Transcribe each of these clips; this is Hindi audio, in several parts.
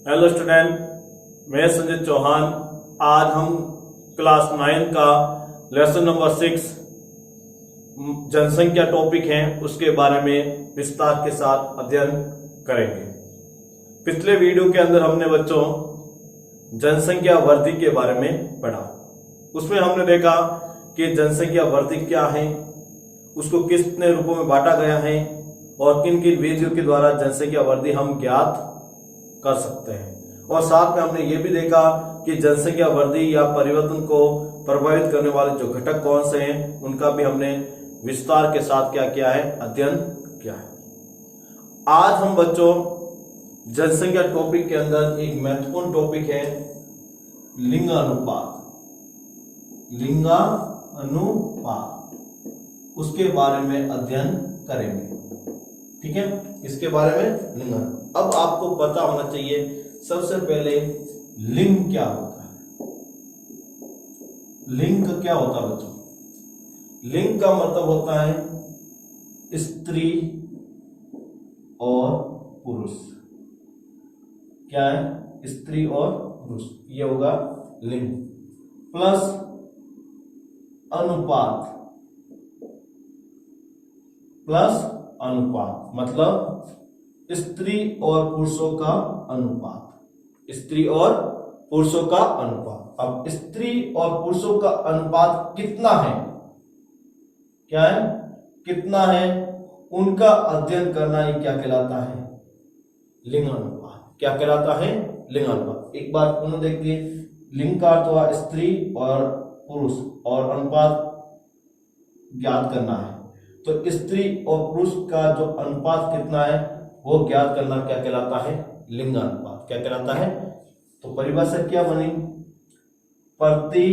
हेलो स्टूडेंट, मैं संजय चौहान। आज हम क्लास 9 का लेसन नंबर 6 जनसंख्या टॉपिक है, उसके बारे में विस्तार के साथ अध्ययन करेंगे। पिछले वीडियो के अंदर हमने बच्चों जनसंख्या वृद्धि के बारे में पढ़ा। उसमें हमने देखा कि जनसंख्या वृद्धि क्या है, उसको कितने रूपों में बांटा गया है और किन किन विधियों के द्वारा जनसंख्या वृद्धि हम ज्ञात कर सकते हैं। और साथ में हमने ये भी देखा कि जनसंख्या वृद्धि या परिवर्तन को प्रभावित करने वाले जो घटक कौन से हैं, उनका भी हमने विस्तार के साथ क्या किया है, अध्ययन किया है। आज हम बच्चों जनसंख्या टॉपिक के अंदर एक महत्वपूर्ण टॉपिक है लिंगानुपात। लिंगानुपात, उसके बारे में अध्ययन करेंगे। ठीक है, इसके बारे में लिंगानुपात। अब आपको पता होना चाहिए सबसे पहले लिंग क्या होता है। लिंग क्या होता है बच्चों? लिंग का मतलब होता है स्त्री और पुरुष। क्या है? स्त्री और पुरुष, ये होगा लिंग। प्लस अनुपात, प्लस अनुपात मतलब स्त्री और पुरुषों का अनुपात। स्त्री और पुरुषों का अनुपात। अब स्त्री और पुरुषों का अनुपात कितना है, क्या है, कितना है, उनका अध्ययन करना ही क्या कहलाता है? लिंगानुपात। क्या कहलाता है? लिंगानुपात। एक बार पुनः देखिए, लिंग का अर्थ हुआ स्त्री और पुरुष और अनुपात ज्ञात करना है। तो स्त्री और पुरुष का जो अनुपात कितना है वो ज्ञात करना क्या कहलाता है? लिंगानुपात। क्या कहलाता है? तो परिभाषा क्या बनी? प्रति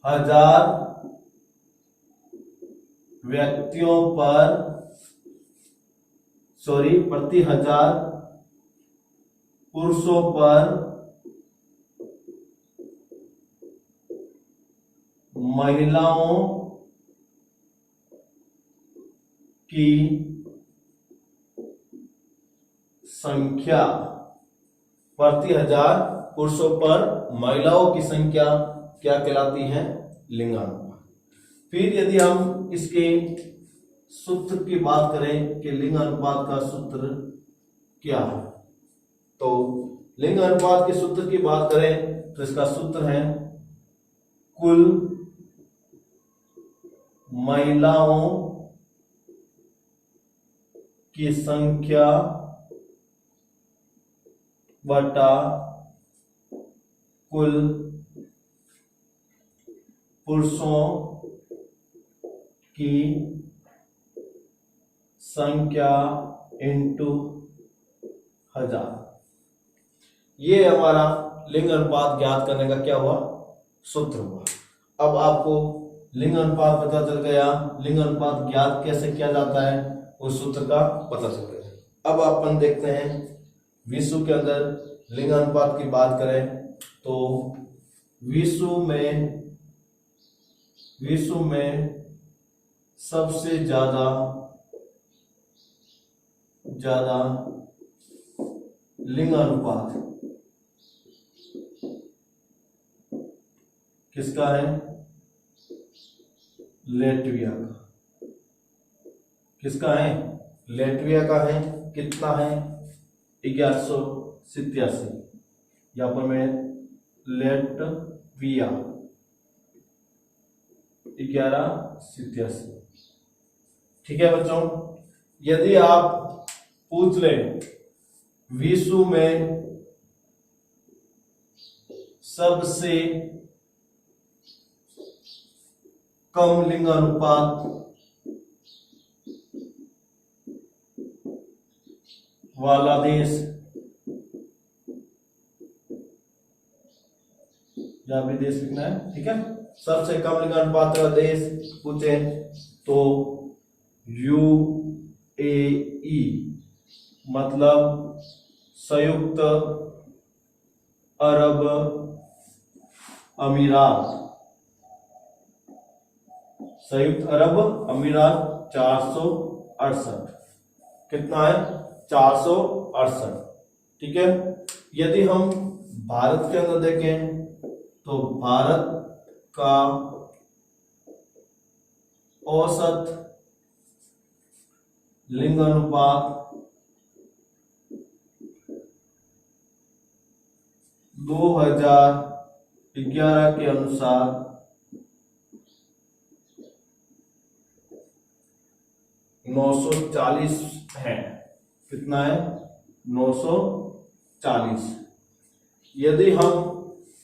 1000 व्यक्तियों पर, प्रति 1000 पुरुषों पर महिलाओं की संख्या, प्रति 1000 पुरुषों पर महिलाओं की संख्या क्या कहलाती है? लिंगानुपात। फिर यदि हम इसके सूत्र की बात करें कि लिंगानुपात का सूत्र क्या है, तो लिंगानुपात के सूत्र की बात करें तो इसका सूत्र है कुल महिलाओं की संख्या बटा कुल पुरुषों की संख्या इंटू 1000। ये हमारा लिंग अनुपात ज्ञात करने का क्या हुआ? सूत्र हुआ। अब आपको लिंग अनुपात पता चल गया, लिंग अनुपात ज्ञात कैसे किया जाता है उस सूत्र का पता चल गया। अब अपन देखते हैं विश्व के अंदर लिंग अनुपात की बात करें तो विश्व में सबसे ज्यादा लिंग अनुपात किसका है? लेटविया का। किसका है? लेटविया का है। कितना है? 1187। यहां पर मैं लेटविया 1187। ठीक है बच्चों, यदि आप पूछ ले विश्व में सबसे कम लिंग अनुपात वाला देश, या भी देश लिखना है, ठीक है। सबसे कम लिंग अनुपात वाला देश पूछे तो यूएई मतलब संयुक्त अरब अमीरात। संयुक्त अरब अमीरात 468। कितना है? 468। ठीक है। यदि हम भारत के अंदर देखें तो भारत का औसत लिंग अनुपात 2011 के अनुसार 940 है। कितना है? 940। यदि हम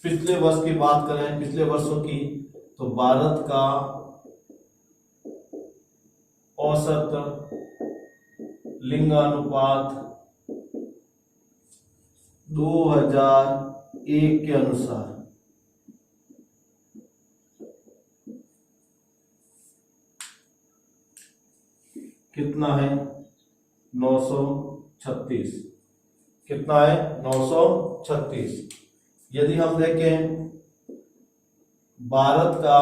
पिछले वर्ष की बात करें, पिछले वर्षों की, तो भारत का औसत लिंगानुपात 2001 के अनुसार कितना है? 936। कितना है? 936। यदि हम देखें भारत का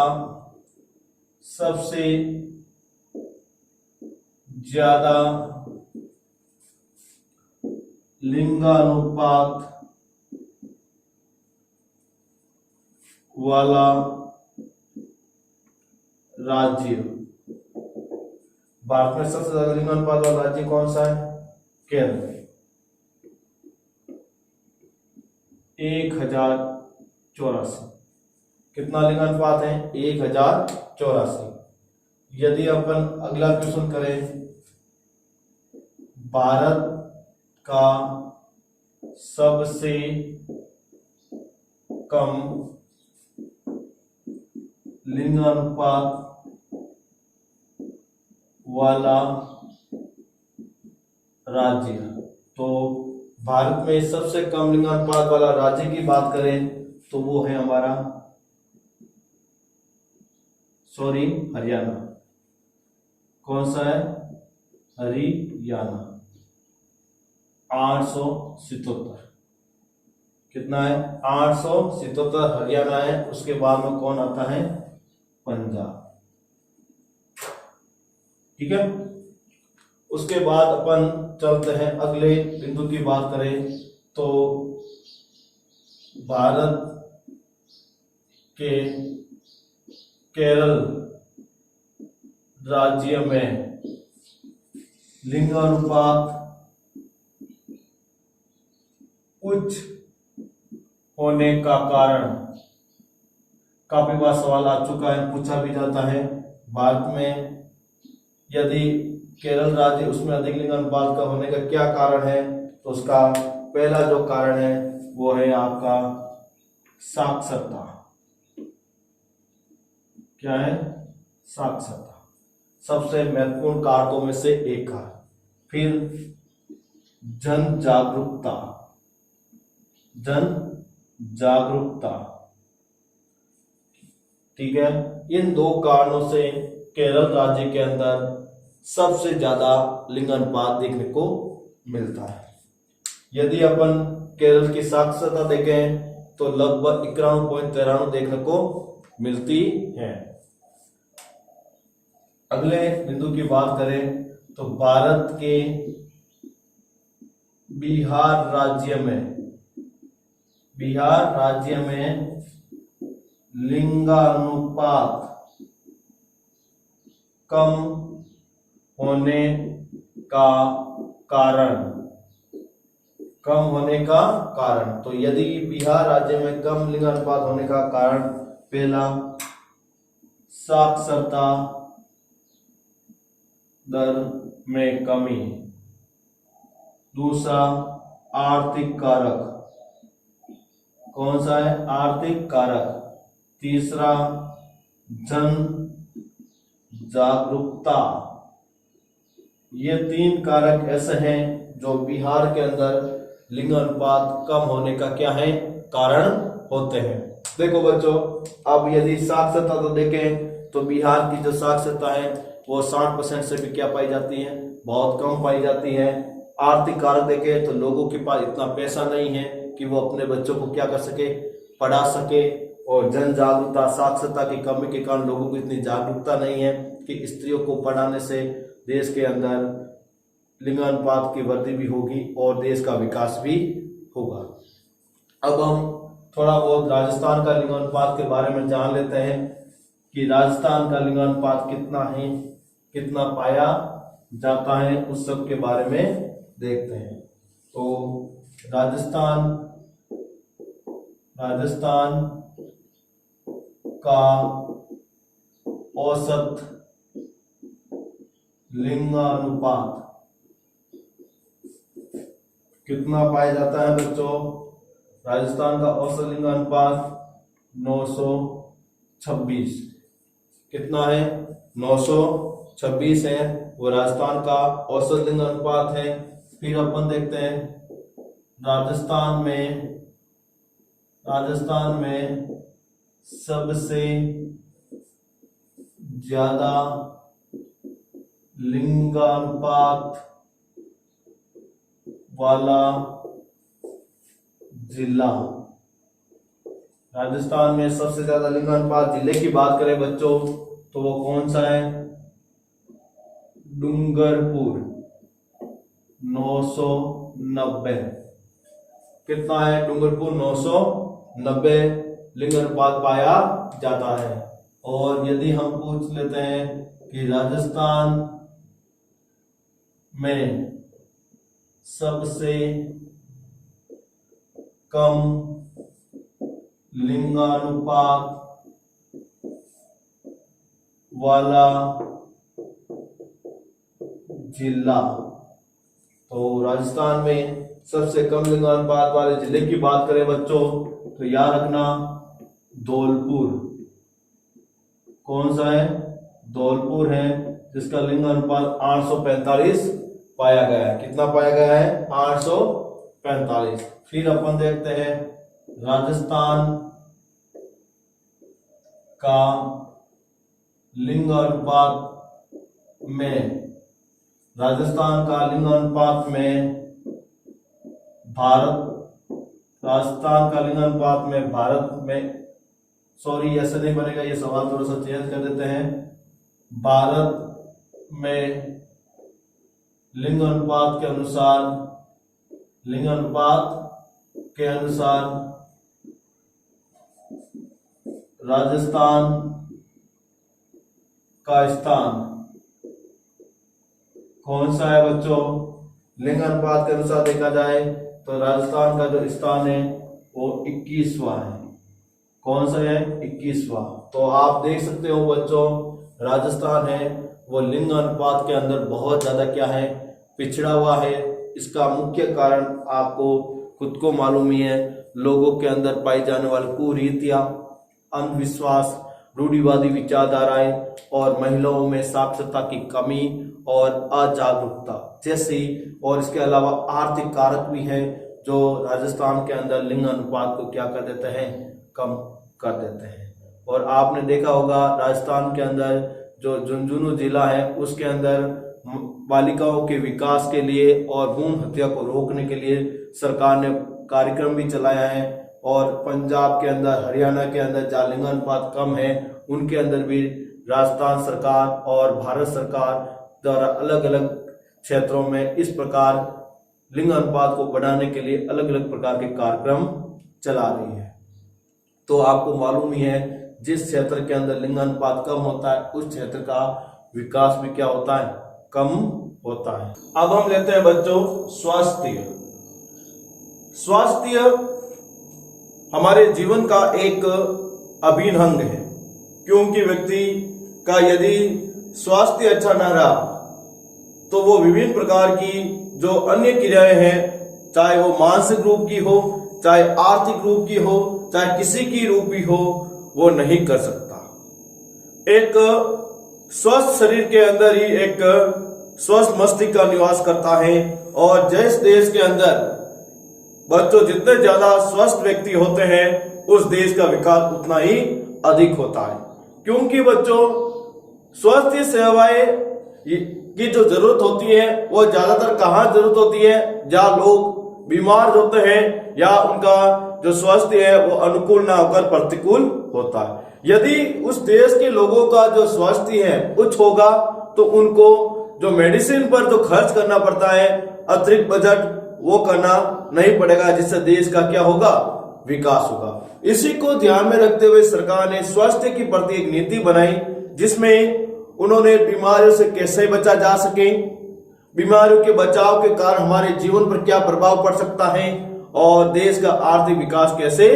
सबसे ज्यादा लिंगानुपात वाला राज्य, भारत में सबसे ज्यादा लिंगानुपात वाला राज्य कौन सा है? केरल। 1084। कितना लिंगानुपात है? 1084। यदि अपन अगला क्वेश्चन करें, भारत का सबसे कम लिंगानुपात वाला राज्य, तो भारत में सबसे कम लिंगानुपात वाला राज्य की बात करें तो वो है हमारा हरियाणा। कौन सा है? हरियाणा। 877। कितना है? 877 हरियाणा है। उसके बाद में कौन आता है? पंजाब। ठीक है। उसके बाद अपन चलते हैं अगले बिंदु की बात करें तो भारत के केरल राज्य में लिंगानुपात उच्च होने का कारण, काफी बार सवाल आ चुका है, पूछा भी जाता है। भारत में यदि केरल राज्य उसमें अधिक लिंगानुपात का होने का क्या कारण है, तो उसका पहला जो कारण है वो है आपका साक्षरता। क्या है? साक्षरता सबसे महत्वपूर्ण कारकों में से एक है। फिर जन जागरूकता, जन जागरूकता। ठीक है। इन दो कारणों से केरल राज्य के अंदर सबसे ज्यादा लिंगानुपात देखने को मिलता है। यदि अपन केरल की साक्षरता देखें तो लगभग 91.93 देखने को मिलती है। अगले बिंदु की बात करें तो भारत के बिहार राज्य में लिंगानुपात कम होने का कारण, तो यदि बिहार राज्य में कम लिंगानुपात होने का कारण, पहला साक्षरता दर में कमी, दूसरा आर्थिक कारक। कौन सा है? आर्थिक कारक। तीसरा जन जागरूकता। ये तीन कारक ऐसे हैं जो बिहार के अंदर लिंगानुपात कम होने का क्या है? कारण होते हैं। देखो बच्चों, अब यदि साक्षरता तो देखें तो बिहार की जो साक्षरता है वो 60% से भी क्या पाई जाती है? बहुत कम पाई जाती है। आर्थिक कारक देखें तो लोगों के पास इतना पैसा नहीं है कि वो अपने बच्चों को क्या कर सके? पढ़ा सके। और जन जागरूकता, साक्षरता की कमी के कारण लोगों को इतनी जागरूकता नहीं है कि स्त्रियों को पढ़ाने से देश के अंदर लिंगानुपात की वृद्धि भी होगी और देश का विकास भी होगा। अब हम थोड़ा बहुत राजस्थान का लिंगानुपात के बारे में जान लेते हैं कि राजस्थान का लिंगानुपात कितना है, कितना पाया जाता है, उस सब के बारे में देखते हैं। तो राजस्थान का औसत लिंगानुपात कितना पाया जाता है बच्चों? राजस्थान का औसत लिंगानुपात 926। कितना है? 926 है, वो राजस्थान का औसत लिंगानुपात है। फिर अपन देखते हैं राजस्थान में सबसे ज्यादा लिंगानुपात वाला जिला। राजस्थान में सबसे ज्यादा लिंगानुपात जिले की बात करें बच्चों तो वो कौन सा है? डूंगरपुर 990। कितना है? डूंगरपुर 990 लिंगानुपात पाया जाता है। और यदि हम पूछ लेते हैं कि राजस्थान में सबसे कम लिंगानुपात वाला जिला, तो राजस्थान में सबसे कम लिंगानुपात वाले जिले की बात करें बच्चों तो याद रखना धौलपुर। कौन सा है? धौलपुर है, जिसका लिंगानुपात 845 पाया गया है। कितना पाया गया है? 845। फिर अपन देखते हैं राजस्थान का लिंगानुपात में भारत में सॉरी ऐसे नहीं बनेगा, ये सवाल थोड़ा सा चेंज कर देते हैं। भारत में लिंगानुपात के अनुसार राजस्थान का स्थान कौन सा है बच्चों? लिंगानुपात के अनुसार देखा जाए तो राजस्थान का जो स्थान है वो 21वां है। कौन सा है? 21वां। तो आप देख सकते हो बच्चों, राजस्थान है वो लिंगानुपात के अंदर बहुत ज्यादा क्या है? पिछड़ा हुआ है। इसका मुख्य कारण आपको खुद को मालूम ही है, लोगों के अंदर पाई जाने वाली कुरीतियां, अंधविश्वास, रूढ़िवादी विचारधाराएं और महिलाओं में साक्षरता की कमी और अजागरूकता जैसी, और इसके अलावा आर्थिक कारक भी है जो राजस्थान के अंदर लिंगानुपात को क्या कर देते हैं? कम कर देते हैं। और आपने देखा होगा राजस्थान के अंदर जो झुंझुनू जिला है उसके अंदर बालिकाओं के विकास के लिए और भ्रूण हत्या को रोकने के लिए सरकार ने कार्यक्रम भी चलाया है। और पंजाब के अंदर, हरियाणा के अंदर जहाँ लिंगानुपात कम है उनके अंदर भी राजस्थान सरकार और भारत सरकार द्वारा अलग अलग क्षेत्रों में इस प्रकार लिंगानुपात को बढ़ाने के लिए अलग अलग प्रकार के कार्यक्रम चला रही है। तो आपको मालूम ही है, जिस क्षेत्र के अंदर लिंगानुपात कम होता है उस क्षेत्र का विकास भी क्या होता है? कम होता है। अब हम लेते हैं बच्चों स्वास्थ्य। स्वास्थ्य हमारे जीवन का एक अभिन्न अंग है, क्योंकि व्यक्ति का यदि स्वास्थ्य अच्छा न रहा तो वो विभिन्न प्रकार की जो अन्य क्रियाएं हैं, चाहे वो मानसिक रूप की हो, चाहे आर्थिक रूप की हो, चाहे किसी की रूप भी हो, वो नहीं कर सकता। एक स्वस्थ शरीर के अंदर ही एक स्वस्थ मस्तिष्क का निवास करता है। और जिस देश के अंदर बच्चों जितने ज्यादा स्वस्थ व्यक्ति होते हैं उस देश का विकास उतना ही अधिक होता है। क्योंकि बच्चों स्वास्थ्य सेवाएं की जो जरूरत होती है वो ज्यादातर कहाँ जरूरत होती है? जहाँ लोग बीमार होते हैं या उनका जो स्वास्थ्य है वो अनुकूल ना होकर प्रतिकूल होता है। यदि उस देश के लोगों का जो स्वास्थ्य है उच्च होगा तो उनको जो मेडिसिन पर जो खर्च करना पड़ता है अतिरिक्त बजट, वो करना नहीं पड़ेगा, जिससे देश का क्या होगा, विकास होगा। इसी को ध्यान में रखते हुए सरकार ने स्वास्थ्य के प्रति एक नीति बनाई, जिसमें उन्होंने बीमारियों से कैसे बचा जा सके, बीमारियों के बचाव के कारण हमारे जीवन पर क्या प्रभाव पड़ सकता है और देश का आर्थिक विकास कैसे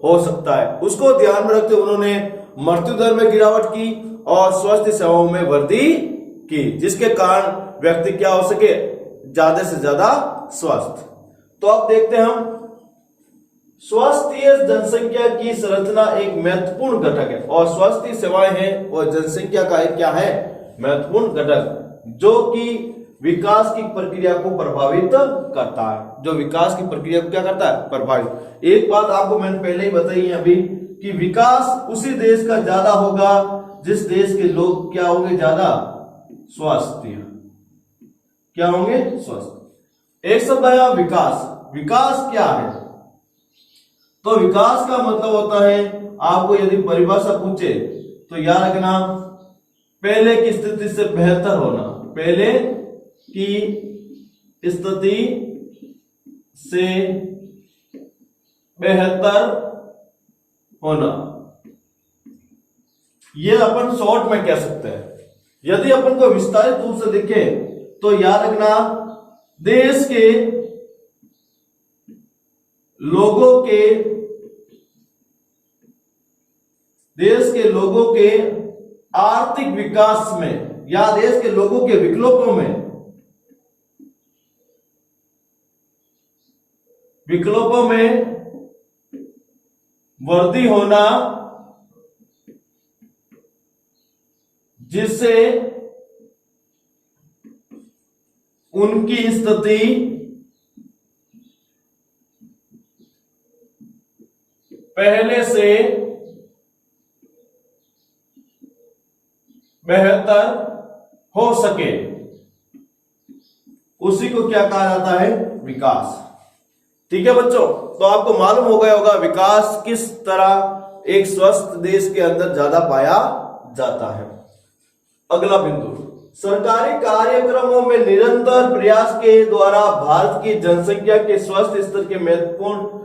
हो सकता है, उसको ध्यान में रखते उन्होंने मृत्यु दर में गिरावट की और स्वास्थ्य सेवाओं में वृद्धि की, जिसके कारण व्यक्ति क्या हो सके, ज्यादा से ज्यादा स्वस्थ। तो अब देखते हैं हम स्वास्थ्य जनसंख्या की संरचना एक महत्वपूर्ण घटक है और स्वास्थ्य सेवाएं हैं और जनसंख्या का एक क्या है, महत्वपूर्ण घटक, जो कि विकास की प्रक्रिया को प्रभावित करता है, जो विकास की प्रक्रिया को क्या करता है, प्रभावित। एक बात आपको मैंने पहले ही बताई है अभी कि विकास उसी देश का ज्यादा होगा जिस देश के लोग क्या होंगे, ज्यादा स्वस्थ, क्या होंगे, स्वस्थ। एक शब्द आया विकास। विकास क्या है? तो विकास का मतलब होता है, आपको यदि परिभाषा पूछे तो याद रखना, पहले की स्थिति से बेहतर होना, पहले की स्थिति से बेहतर होना, ये अपन शॉर्ट में कह सकते हैं। यदि अपन को विस्तारित रूप से लिखे तो याद रखना, देश के लोगों के आर्थिक विकास में या देश के लोगों के विकल्पों में वृद्धि होना, जिससे उनकी स्थिति पहले से बेहतर हो सके, उसी को क्या कहा जाता है, विकास। ठीक है बच्चों, तो आपको मालूम हो गया होगा विकास किस तरह एक स्वस्थ देश के अंदर ज्यादा पाया जाता है। अगला बिंदु, सरकारी कार्यक्रमों में निरंतर प्रयास के द्वारा भारत की जनसंख्या के स्वास्थ्य स्तर के महत्वपूर्ण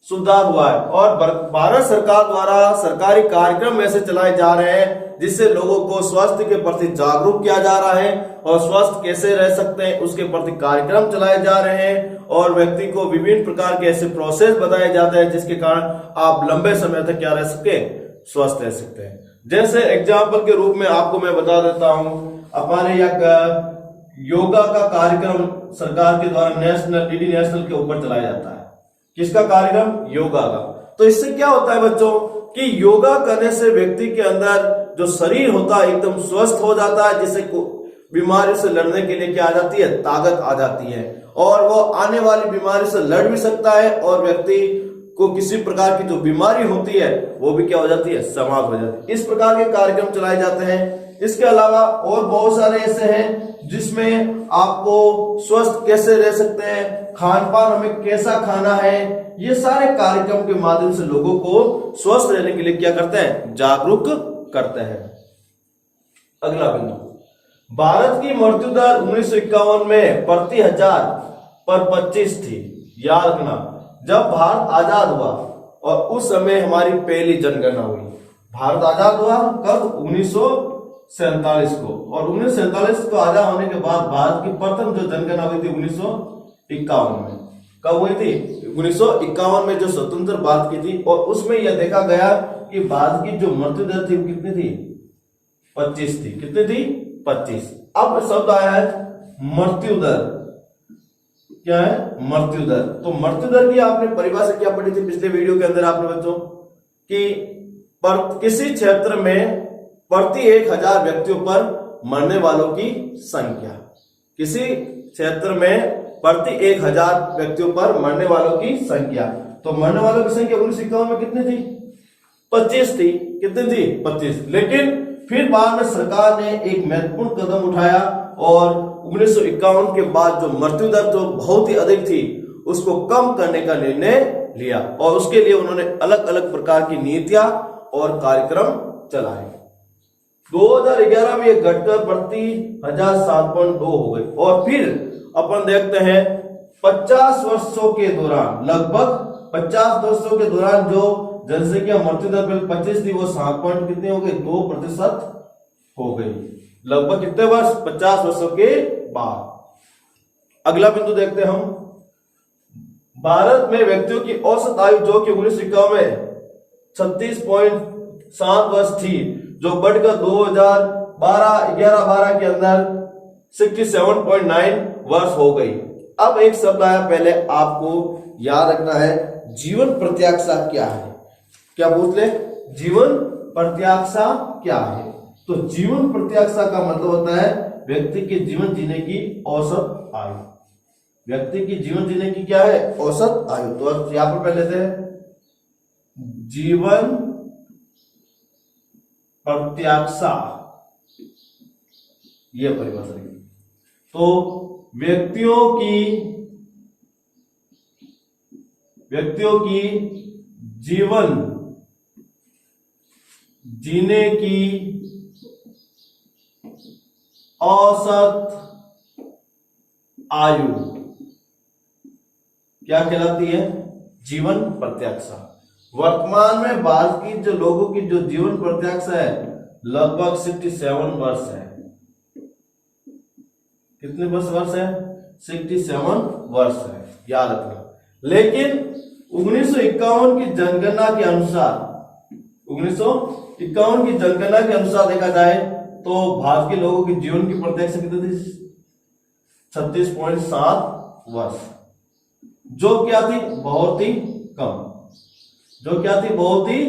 सुधार हुआ है और भारत सरकार द्वारा सरकारी कार्यक्रम ऐसे चलाए जा रहे हैं जिससे लोगों को स्वास्थ्य के प्रति जागरूक किया जा रहा है और स्वस्थ कैसे रह सकते हैं उसके प्रति कार्यक्रम चलाए जा रहे हैं और व्यक्ति को विभिन्न प्रकार के ऐसे प्रोसेस बताए जाते हैं जिसके कारण आप लंबे समय तक क्या रह सके, स्वस्थ रह सकते हैं। जैसे एग्जाम्पल के रूप में आपको मैं बता देता हूं, हमारे यहाँ योगा का कार्यक्रम सरकार के द्वारा नेशनल डीडी नेशनल के ऊपर चलाया जाता है। किसका कार्यक्रम? योगा का। तो इससे क्या होता है बच्चों कि योगा करने से व्यक्ति के अंदर जो शरीर होता है एकदम स्वस्थ हो जाता है, जिससे बीमारी से लड़ने के लिए क्या आ जाती है, ताकत आ जाती है और वो आने वाली बीमारी से लड़ भी सकता है और व्यक्ति को किसी प्रकार की जो बीमारी होती है वो भी क्या हो जाती है, समाप्त हो जाती है। इस प्रकार के कार्यक्रम चलाए जाते हैं। इसके अलावा और बहुत सारे ऐसे हैं जिसमें आपको स्वस्थ कैसे रह सकते हैं, खान पान हमें कैसा खाना है, ये सारे कार्यक्रम के माध्यम से लोगों को स्वस्थ रहने के लिए क्या करते हैं, जागरूक करते हैं। अगला बिंदु, भारत की मृत्यु दर 1951 में प्रति 1000 पर 25 थी। याद रखना, जब भारत आजाद हुआ और उस समय हमारी पहली जनगणना हुई। भारत आजाद हुआ कब? 1947 को, और 1947 को आजाद होने के बाद भारत की प्रथम जो जनगणना हुई थी 1951 में। कब हुई थी? 1951 में जो स्वतंत्र भारत की थी और उसमें यह देखा गया कि भारत की जो मृत्यु दर थी वो कितनी थी? 25 थी। कितनी थी? 25। अब शब्द आया है मृत्यु दर। क्या है? मृत्यु दर। तो मृत्यु दर की आपने परिभाषा क्या पढ़ी थी पिछले वीडियो के अंदर आपने बच्चों, कि किसी क्षेत्र में प्रति 1000 व्यक्तियों पर मरने वालों की संख्या, किसी क्षेत्र में प्रति 1000 व्यक्तियों पर मरने वालों की संख्या। तो मरने वालों की संख्या 1951 में कितनी थी? 25 थी। कितनी थी? 25। लेकिन फिर बाद में सरकार ने एक महत्वपूर्ण कदम उठाया और 1951 के बाद जो मृत्यु दर जो बहुत ही अधिक थी उसको कम करने का निर्णय लिया और उसके लिए उन्होंने अलग अलग प्रकार की नीतियां और कार्यक्रम चलाए। 2011 में ये घटकर प्रति 1000 7.2 हो गई। और फिर अपन देखते हैं 50 वर्षों के दौरान, लगभग 50 वर्षों के दौरान जो जनसंख्या मृत्यु दर 25 थी वो 7 पॉइंट कितनी हो गई, 2% हो गई। लगभग कितने वर्ष, 50 वर्षों के बाद। अगला बिंदु देखते हैं हम, भारत में व्यक्तियों की औसत आयु जो कि 1951 में 36.7 वर्ष थी, जो बढ़कर 2011-12 के अंदर 67.9 वर्ष हो गई। अब एक शब्द आया, पहले आपको याद रखना है, जीवन प्रत्याशा क्या है। क्या पूछ ले, जीवन प्रत्याशा क्या है? तो जीवन प्रत्याशा का मतलब होता है व्यक्ति के जीवन जीने की औसत आयु। व्यक्ति की जीवन जीने की क्या है, औसत आयु। तो यहां पर पहले थे जीवन प्रत्याशा, यह परिभाषा है। तो व्यक्तियों की जीवन जीने की औसत आयु क्या कहलाती है, जीवन प्रत्याशा। वर्तमान में भारत की जो लोगों की जो जीवन प्रत्याशा है लगभग 67 वर्ष है। कितने वर्ष है, 67 वर्ष है, याद रखना। लेकिन 1951 की जनगणना के अनुसार, 1951 की जनगणना के अनुसार देखा जाए तो भारत के लोगों की जीवन की प्रत्याशा कितनी थी, 36.7 वर्ष, जो क्या थी, बहुत ही कम, जो क्या थी, बहुत ही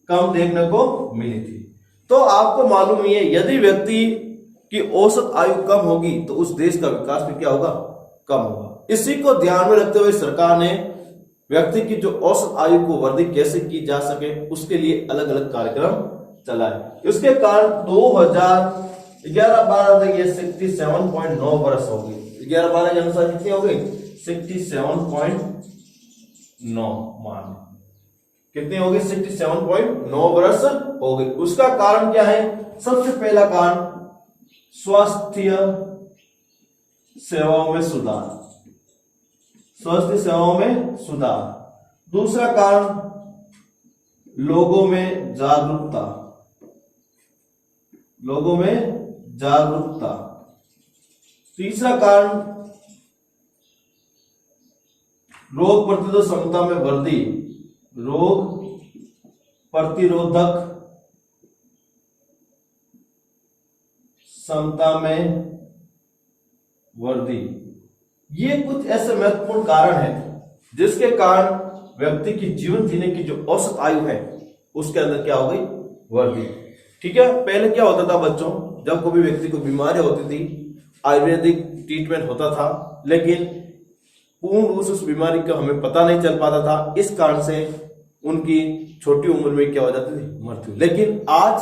कम देखने को मिली थी। तो आपको मालूम ही है, यदि व्यक्ति की औसत आयु कम होगी तो उस देश का विकास भी क्या होगा, कम होगा। इसी को ध्यान में रखते हुए सरकार ने व्यक्ति की जो औसत आयु को वृद्धि कैसे की जा सके उसके लिए अलग अलग कार्यक्रम चलाए। इसके कारण 2011-12 तक ये 67.9 वर्ष हो गई। 11-12 के अनुसार कितनी हो गई, 67.9 मान कितनी हो गई, 67.9 वर्ष हो गई। उसका कारण क्या है, सबसे पहला कारण स्वास्थ्य सेवाओं में सुधार, स्वास्थ्य सेवाओं में सुधार। दूसरा कारण लोगों में जागरूकता, लोगों में जागरूकता। तीसरा कारण रोग प्रतिरोधक क्षमता में वृद्धि, रोग प्रतिरोधक क्षमता में वृद्धि। ये कुछ ऐसे महत्वपूर्ण कारण हैं जिसके कारण व्यक्ति की जीवन जीने की जो औसत आयु है उसके अंदर क्या हो गई, वृद्धि। ठीक है, पहले क्या होता था बच्चों, जब कोई व्यक्ति को बीमारी होती थी आयुर्वेदिक ट्रीटमेंट होता था, लेकिन पूर्ण रूप से उस बीमारी का हमें पता नहीं चल पाता था। इस कारण से उनकी छोटी उम्र में क्या हो जाती थी, मृत्यु। लेकिन आज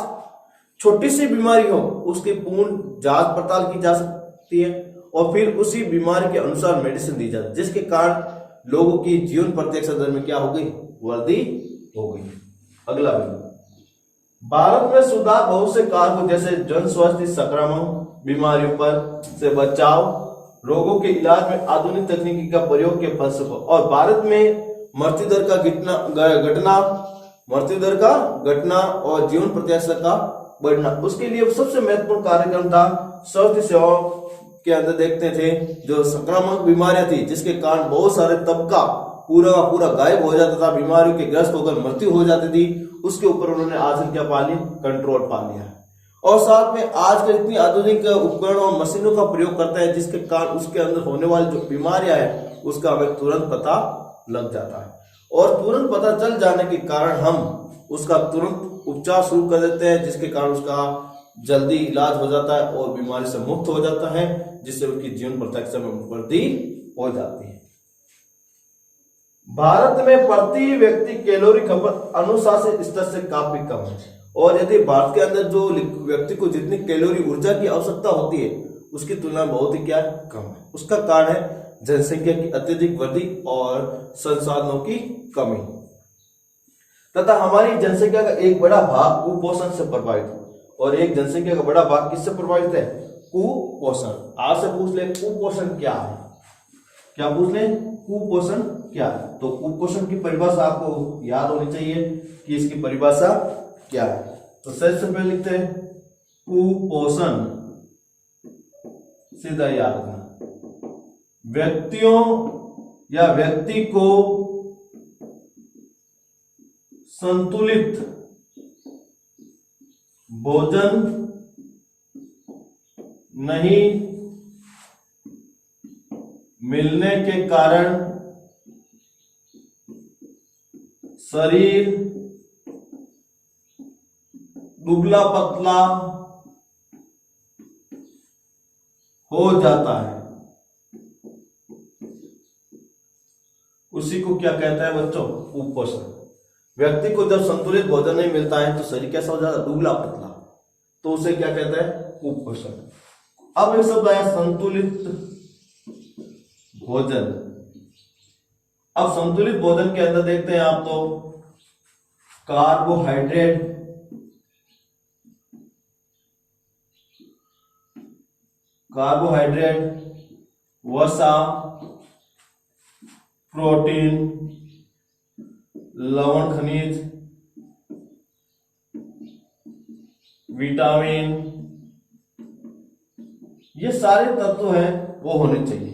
छोटी सी बीमारी हो उसकी पूर्ण जांच पड़ताल की जा सकती है और फिर उसी बीमारी के अनुसार मेडिसिन दी जाती है, जिसके कारण लोगों की जीवन प्रत्याशा दर में क्या हो गई, वृद्धि हो गई। अगला बिंदु, भारत में सुधार बहुत से कारकों जैसे जन स्वास्थ्य, संक्रामक बीमारियों पर से बचाव, रोगों के इलाज में आधुनिक तकनीकी का प्रयोग के फलस्वरूप, और भारत में मृत्यु दर का घटना और जीवन प्रत्याशा का बढ़ना। उसके लिए सबसे महत्वपूर्ण कार्यक्रम था स्वास्थ्य सेवाओं के अंदर देखते थे जो संक्रामक बीमारियां थी, जिसके कारण बहुत सारे तबका पूरा गायब हो जाता था, बीमारियों के ग्रस्त होकर मृत्यु हो जाती थी। उसके ऊपर उन्होंने आज क्या पा लिया, कंट्रोल पा लिया। और साथ में आजकल इतनी आधुनिक उपकरणों और मशीनों का प्रयोग करते हैं जिसके कारण उसके अंदर होने वाली जो बीमारियां हैं उसका हमें तुरंत पता लग जाता है, और तुरंत पता चल जाने के कारण हम उसका तुरंत उपचार शुरू कर देते हैं, जिसके कारण उसका जल्दी इलाज हो जाता है और बीमारी से मुक्त हो जाता है, जिससे उनकी जीवन प्रत्याशा में वृद्धि हो जाती है। भारत में प्रति व्यक्ति कैलोरी खपत अनुशासित स्तर से काफी कम है, और यदि भारत के अंदर जो व्यक्ति को जितनी कैलोरी ऊर्जा की आवश्यकता होती है उसकी तुलना में बहुत ही क्या कम है। उसका कारण है जनसंख्या की अत्यधिक वृद्धि और संसाधनों की कमी, तथा हमारी जनसंख्या का एक बड़ा भाग कुपोषण से प्रभावित है। और एक जनसंख्या का बड़ा भाग किससे प्रभावित है? कुपोषण। आज से पूछ ले कुपोषण क्या है, क्या पूछ ले कुपोषण क्या है? तो कुपोषण की परिभाषा आपको याद होनी चाहिए कि इसकी परिभाषा क्या है। तो सबसे पहले लिखते हैं कुपोषण, सीधा याद रखना, व्यक्तियों या व्यक्ति को संतुलित भोजन नहीं मिलने के कारण शरीर दुबला पतला हो जाता है। उसी को क्या कहता है बच्चों? कुपोषण। व्यक्ति को जब संतुलित भोजन नहीं मिलता है तो शरीर कैसा हो जाता है? दुबला पतला। तो उसे क्या कहता है? कुपोषण। अब एक शब्द आया संतुलित भोजन। अब संतुलित भोजन के अंदर देखते हैं आप तो कार्बोहाइड्रेट, वसा, प्रोटीन, लवण खनिज, विटामिन, ये सारे तत्व हैं वो होने चाहिए।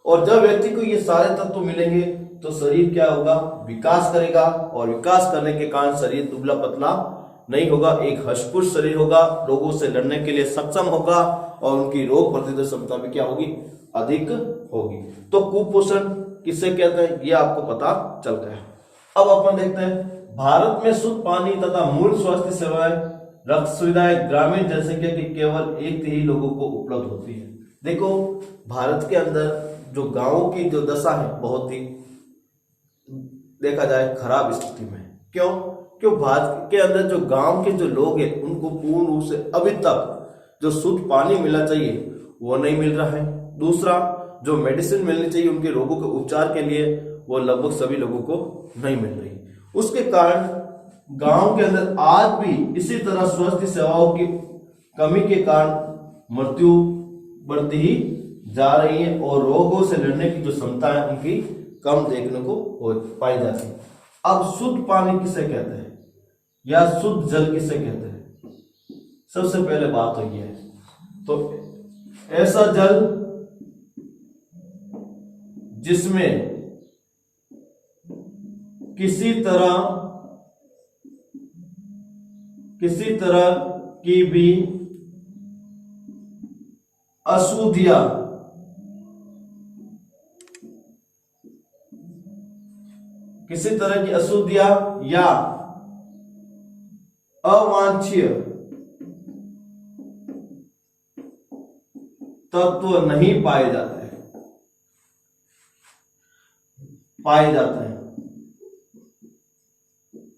और जब व्यक्ति को ये सारे तत्व मिलेंगे तो शरीर क्या होगा? विकास करेगा, और विकास करने के कारण शरीर दुबला पतला नहीं होगा, एक हष्ट-पुष्ट शरीर होगा, रोगों से लड़ने के लिए सक्षम होगा, और उनकी रोग प्रतिरोधक क्षमता भी क्या होगी? अधिक होगी। तो कुपोषण किसे कहते हैं ये आपको पता चल गया। अब अपन देखते हैं भारत में शुद्ध पानी तथा मूल स्वास्थ्य सेवाएं, रक्त सुविधाएं ग्रामीण जनसंख्या के केवल 1/3 लोगों को उपलब्ध होती है। देखो भारत के अंदर जो गांवों की जो दशा है बहुत ही देखा जाए खराब स्थिति में। क्यों? क्यों भारत के अंदर जो गांव के जो लोग हैं उनको पूर्ण रूप से अभी तक जो शुद्ध पानी मिलना चाहिए वो नहीं मिल रहा है। दूसरा, जो मेडिसिन मिलनी चाहिए उनके रोगों के उपचार के लिए वो लगभग सभी लोगों को नहीं मिल रही। उसके कारण गांव के अंदर आज भी इसी तरह स्वास्थ्य सेवाओं की कमी के कारण मृत्यु बढ़ती ही जा रही है, और रोगों से लड़ने की जो क्षमता है उनकी कम देखने को पाई जाती है। अब शुद्ध पानी किसे कहते हैं या शुद्ध जल किसे कहते हैं? सबसे पहले बात तो ये है, तो ऐसा जल जिसमें किसी तरह की भी अशुद्धियां या अवांछनीय तत्व नहीं पाए जाते हैं,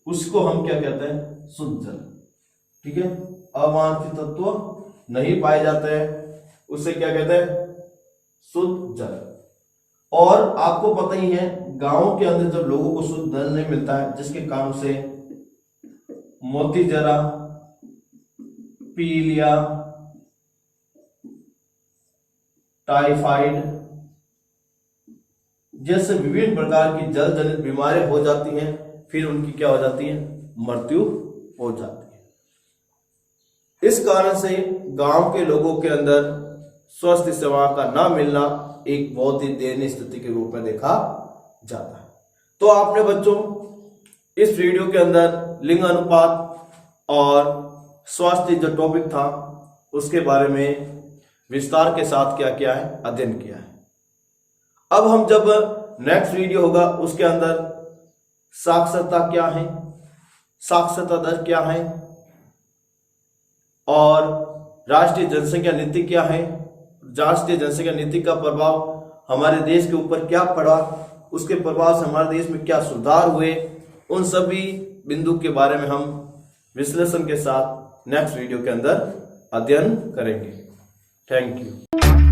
उसको हम क्या कहते हैं? शुद्ध जल। ठीक है, अवांछित तत्व नहीं पाए जाते हैं, उसे क्या कहते हैं? शुद्ध जल। और आपको पता ही है गांव के अंदर जब लोगों को शुद्ध जल नहीं मिलता है जिसके कारण से मोती जरा, पीलिया, टाइफाइड जैसे विभिन्न प्रकार की जल जनित बीमारियां हो जाती हैं, फिर उनकी क्या हो जाती है? मृत्यु हो जाती है। इस कारण से गांव के लोगों के अंदर स्वास्थ्य सेवा का ना मिलना एक बहुत ही दयनीय स्थिति के रूप में देखा जाता है। तो आपने बच्चों इस वीडियो के अंदर लिंग अनुपात और स्वास्थ्य जो टॉपिक था उसके बारे में विस्तार के साथ क्या किया है? अध्ययन किया है। अब हम जब नेक्स्ट वीडियो होगा उसके अंदर साक्षरता क्या है, साक्षरता दर क्या है, और राष्ट्रीय जनसंख्या नीति क्या है, राष्ट्रीय जनसंख्या नीति का प्रभाव हमारे देश के ऊपर क्या पड़ा, उसके प्रभाव से हमारे देश में क्या सुधार हुए, उन सभी बिंदु के बारे में हम विश्लेषण के साथ नेक्स्ट वीडियो के अंदर अध्ययन करेंगे। Thank you.